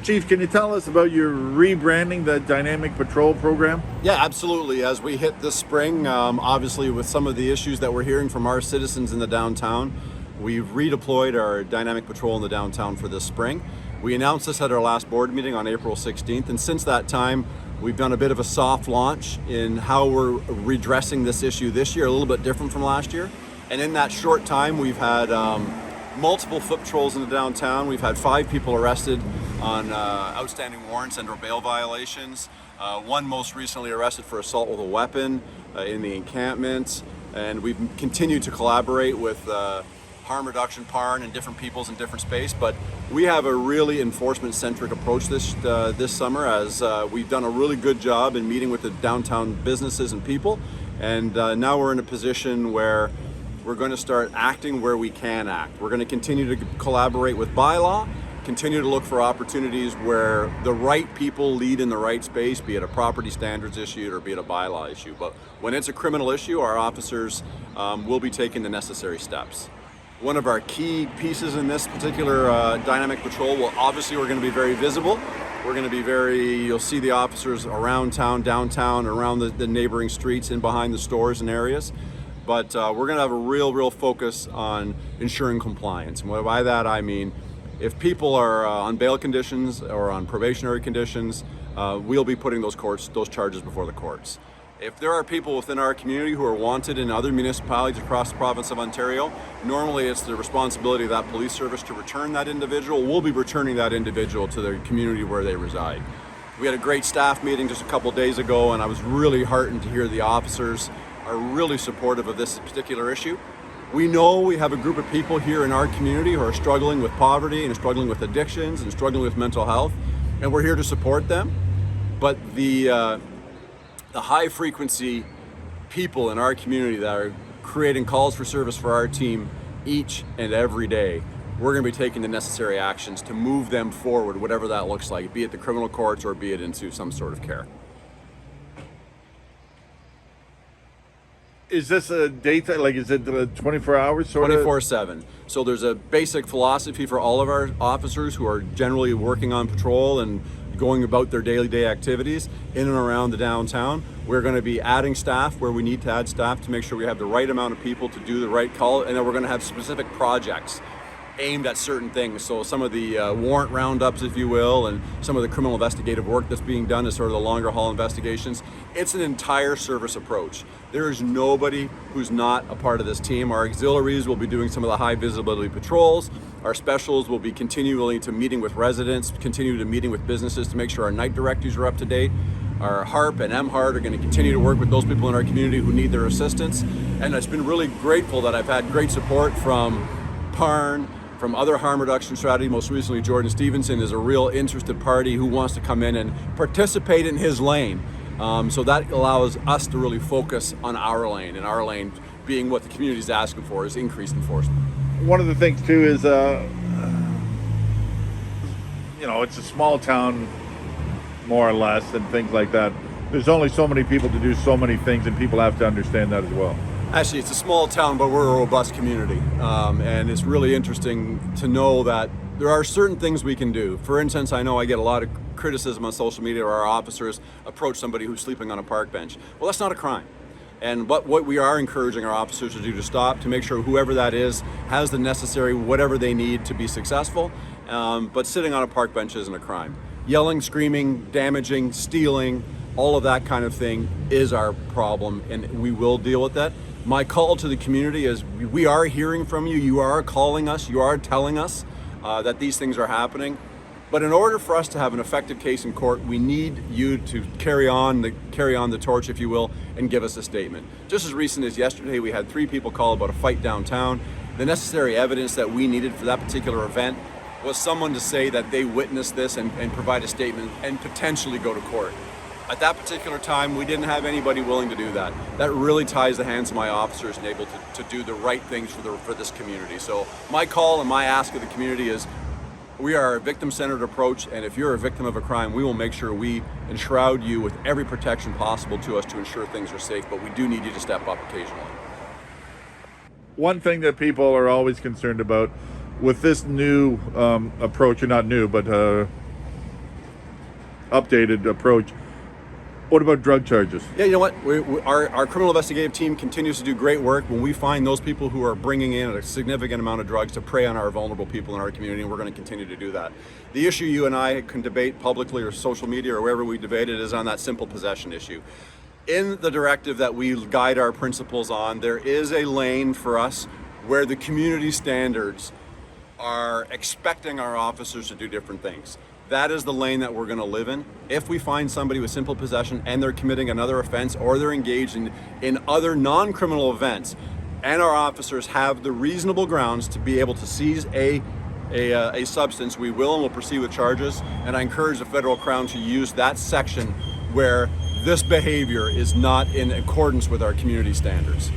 Chief, can you tell us about your rebranding the Dynamic Patrol program? Yeah, absolutely. As we hit this spring, obviously with some of the issues that we're hearing from our citizens in the downtown, we've redeployed our Dynamic Patrol in the downtown for this spring. We announced this at our last board meeting on April 16th, and since that time, we've done a bit of a soft launch in how we're redressing this issue this year, a little bit different from last year. And in that short time, we've had multiple foot patrols in the downtown. We've had 5 people arrested on outstanding warrants and or bail violations. One most recently arrested for assault with a weapon in the encampment. And we've continued to collaborate with harm reduction, PARN, and different peoples in different space. But we have a really enforcement-centric approach this summer, as we've done a really good job in meeting with the downtown businesses and people. And now we're in a position where we're going to start acting where we can act. We're going to continue to collaborate with bylaw, continue to look for opportunities where the right people lead in the right space, be it a property standards issue or be it a bylaw issue. But when it's a criminal issue, our officers will be taking the necessary steps. One of our key pieces in this particular Dynamic Patrol, well, obviously we're going to be very visible. We're going to be you'll see the officers around town, downtown, around the neighboring streets and behind the stores and areas. But we're going to have a real focus on ensuring compliance. And by that I mean, if people are on bail conditions or on probationary conditions, we'll be putting those charges before the courts. If there are people within our community who are wanted in other municipalities across the province of Ontario, normally it's the responsibility of that police service to return that individual. We'll be returning that individual to the community where they reside. We had a great staff meeting just a couple days ago, and I was really heartened to hear the officers are really supportive of this particular issue. We know we have a group of people here in our community who are struggling with poverty and struggling with addictions and struggling with mental health, and we're here to support them. But the high frequency people in our community that are creating calls for service for our team each and every day, we're going to be taking the necessary actions to move them forward, whatever that looks like, be it the criminal courts or be it into some sort of care. Is this a daytime, like is it 24 hours sort of? 24/7. So there's a basic philosophy for all of our officers who are generally working on patrol and going about their daily activities in and around the downtown. We're going to be adding staff where we need to add staff to make sure we have the right amount of people to do the right call, and then we're going to have specific projects aimed at certain things. So some of the warrant roundups, if you will, and some of the criminal investigative work that's being done is sort of the longer haul investigations. It's an entire service approach. There is nobody who's not a part of this team. Our auxiliaries will be doing some of the high visibility patrols. Our specials will be continually to meeting with residents, continue to meeting with businesses to make sure our night directives are up to date. Our HARP and MHART are going to continue to work with those people in our community who need their assistance. And it's been really grateful that I've had great support from PARN, from other harm reduction strategy. Most recently, Jordan Stevenson is a real interested party who wants to come in and participate in his lane. So that allows us to really focus on our lane, and our lane being what the community is asking for is increased enforcement. One of the things too is, it's a small town, more or less, and things like that. There's only so many people to do so many things, and people have to understand that as well. Actually, it's a small town, but we're a robust community. And it's really interesting to know that there are certain things we can do. For instance, I know I get a lot of criticism on social media where our officers approach somebody who's sleeping on a park bench. Well, that's not a crime. And what we are encouraging our officers to do to stop, to make sure whoever that is has the necessary whatever they need to be successful. But sitting on a park bench isn't a crime. Yelling, screaming, damaging, stealing, all of that kind of thing is our problem, and we will deal with that. My call to the community is we are hearing from you. You are calling us. You are telling us that these things are happening. But in order for us to have an effective case in court, we need you to carry on the torch, if you will, and give us a statement. Just as recent as yesterday, we had 3 people call about a fight downtown. The necessary evidence that we needed for that particular event was someone to say that they witnessed this and provide a statement and potentially go to court. At that particular time, we didn't have anybody willing to do that. That really ties the hands of my officers and able to do the right things for this community. So my call and my ask of the community is, we are a victim-centered approach, and if you're a victim of a crime, we will make sure we enshroud you with every protection possible to us to ensure things are safe, but we do need you to step up occasionally. One thing that people are always concerned about with this new approach, or not new, but updated approach. What about drug charges? Yeah, you know what? Our criminal investigative team continues to do great work. When we find those people who are bringing in a significant amount of drugs to prey on our vulnerable people in our community, and we're going to continue to do that. The issue you and I can debate publicly or social media or wherever we debate it is on that simple possession issue. In the directive that we guide our principals on, there is a lane for us where the community standards are expecting our officers to do different things. That is the lane that we're going to live in. If we find somebody with simple possession and they're committing another offense or they're engaged in other non-criminal events, and our officers have the reasonable grounds to be able to seize a substance, we will and will proceed with charges. And I encourage the federal crown to use that section where this behavior is not in accordance with our community standards.